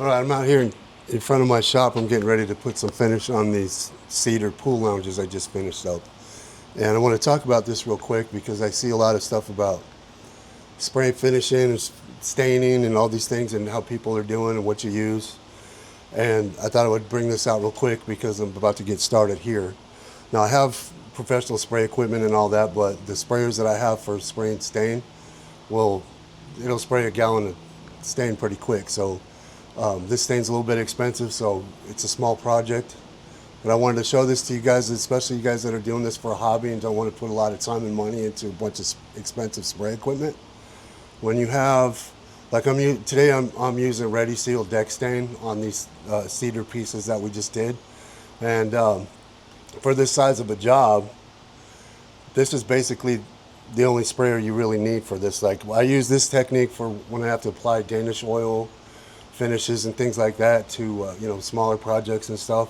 All right, I'm out here in front of my shop. I'm getting ready to put some finish on these cedar pool lounges I just finished up. And I want to talk about this real quick because I see a lot of stuff about spray finishing and staining and all these things and how people are doing and what you use. And I thought I would bring this out real quick because I'm about to get started here. Now I have professional spray equipment and all that, but the sprayers that I have for spraying stain, well, it'll spray a gallon of stain pretty quick. So this stain's a little bit expensive, so it's a small project. But I wanted to show this to you guys, especially you guys that are doing this for a hobby and don't want to put a lot of time and money into a bunch of expensive spray equipment. When you have, like today I'm using Ready Seal deck stain on these cedar pieces that we just did. And for this size of a job, this is basically the only sprayer you really need for this. Like I use this technique for when I have to apply Danish oil finishes and things like that to smaller projects and stuff.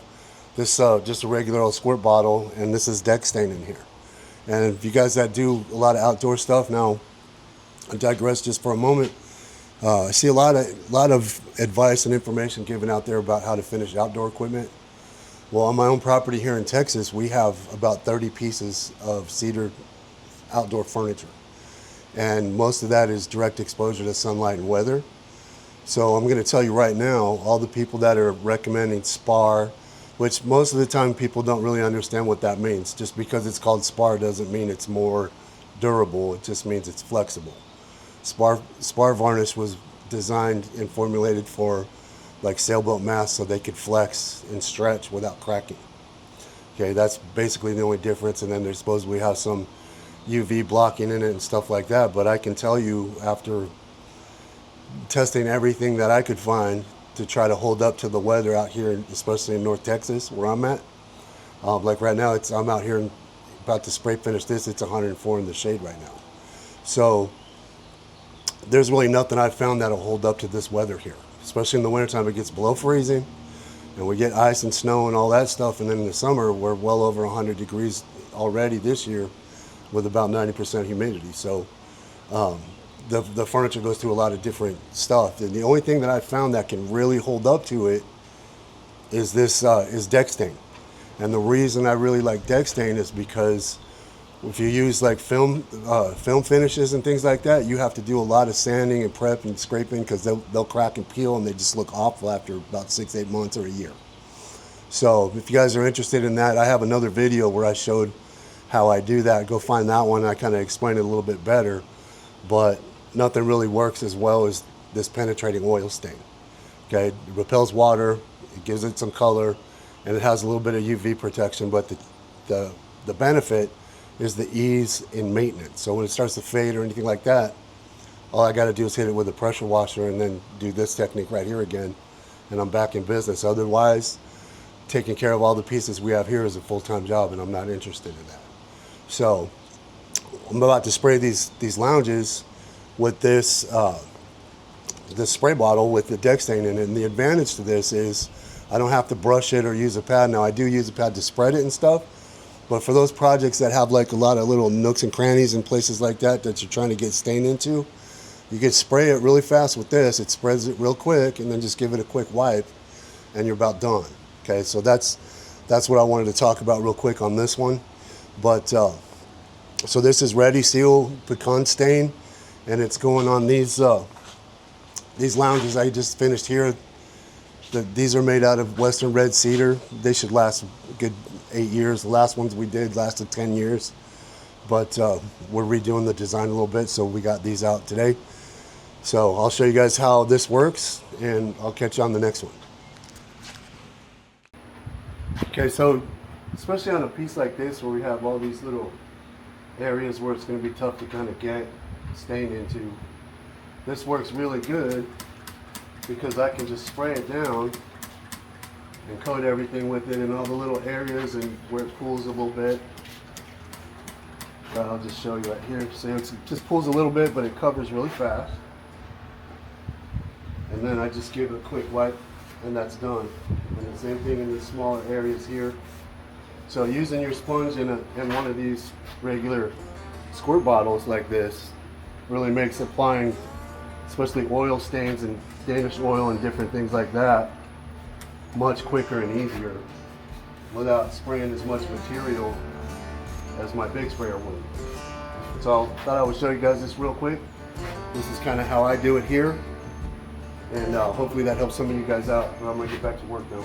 This just a regular old squirt bottle, and this is deck stain in here. And if you guys that do a lot of outdoor stuff, now I digress just for a moment. I see a lot of advice and information given out there about how to finish outdoor equipment. Well, on my own property here in Texas, we have about 30 pieces of cedar outdoor furniture, and most of that is direct exposure to sunlight and weather. So I'm going to tell you right now, all the people that are recommending spar, which most of the time people don't really understand what that means. Just because it's called spar doesn't mean it's more durable. It just means it's flexible. Spar varnish was designed and formulated for like sailboat masts so they could flex and stretch without cracking. Okay, that's basically the only difference. And then there's supposedly have some UV blocking in it and stuff like that. But I can tell you, after testing everything that I could find to try to hold up to the weather out here, especially in North Texas where I'm at. Like right now, I'm out here and about to spray finish this. It's 104 in the shade right now. So there's really nothing I've found that'll hold up to this weather here. Especially in the wintertime, it gets below freezing and we get ice and snow and all that stuff. And then in the summer, we're well over 100 degrees already this year with about 90% humidity. So the furniture goes through a lot of different stuff, and the only thing that I found that can really hold up to it is this is deck stain. And the reason I really like deck stain is because if you use like film finishes and things like that, you have to do a lot of sanding and prep and scraping because they'll crack and peel and they just look awful after about 6-8 months or a year. So if you guys are interested in that, I have another video where I showed how I do that. Go find that one. I kind of explained it a little bit better, but nothing really works as well as this penetrating oil stain. Okay, it repels water, it gives it some color, and it has a little bit of UV protection, but the benefit is the ease in maintenance. So when it starts to fade or anything like that, all I got to do is hit it with a pressure washer and then do this technique right here again, and I'm back in business. Otherwise, taking care of all the pieces we have here is a full-time job, and I'm not interested in that. So I'm about to spray these lounges with this spray bottle with the deck stain in it. And the advantage to this is I don't have to brush it or use a pad. Now I do use a pad to spread it and stuff, but for those projects that have like a lot of little nooks and crannies and places like that that you're trying to get stain into, you can spray it really fast with this. It spreads it real quick, and then just give it a quick wipe and you're about done. Okay, so that's what I wanted to talk about real quick on this one. But so this is Ready Seal pecan stain, and it's going on these lounges I just finished here. These are made out of Western red cedar. They should last a good 8 years. The last ones we did lasted 10 years. But we're redoing the design a little bit, so we got these out today. So I'll show you guys how this works, and I'll catch you on the next one. Okay, so especially on a piece like this where we have all these little areas where it's going to be tough to kind of get stain into, this works really good because I can just spray it down and coat everything with it in all the little areas and where it pools a little bit. I'll just show you right here. See, it just pulls a little bit, but it covers really fast. And then I just give it a quick wipe, and that's done. And the same thing in the smaller areas here. So using your sponge in one of these regular squirt bottles like this really makes applying especially oil stains and Danish oil and different things like that, much quicker and easier without spraying as much material as my big sprayer would. So I thought I would show you guys this real quick. This is kind of how I do it here, and hopefully that helps some of you guys out. I'm gonna get back to work now.